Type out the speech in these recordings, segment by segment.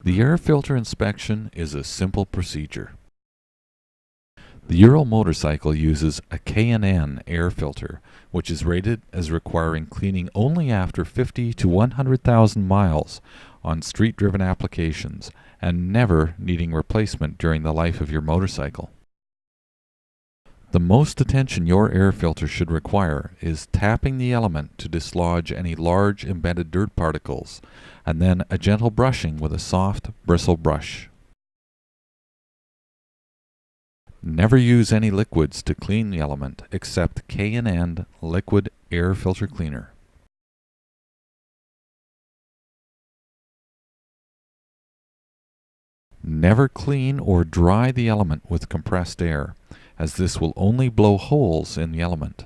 The air filter inspection is a simple procedure. The Ural motorcycle uses a K&N air filter, which is rated as requiring cleaning only after 50 to 100,000 miles on street-driven applications and never needing replacement during the life of your motorcycle. The most attention your air filter should require is tapping the element to dislodge any large embedded dirt particles, and then a gentle brushing with a soft bristle brush. Never use any liquids to clean the element except K&N liquid air filter cleaner. Never clean or dry the element with compressed air, as this will only blow holes in the element.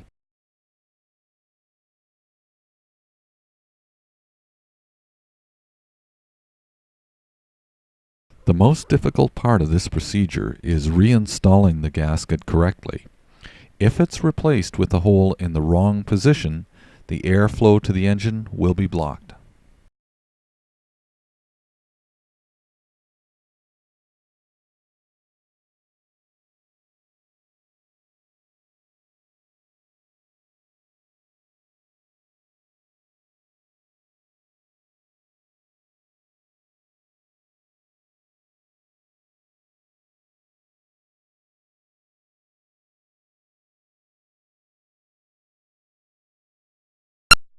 The most difficult part of this procedure is reinstalling the gasket correctly. If it's replaced with a hole in the wrong position, the airflow to the engine will be blocked.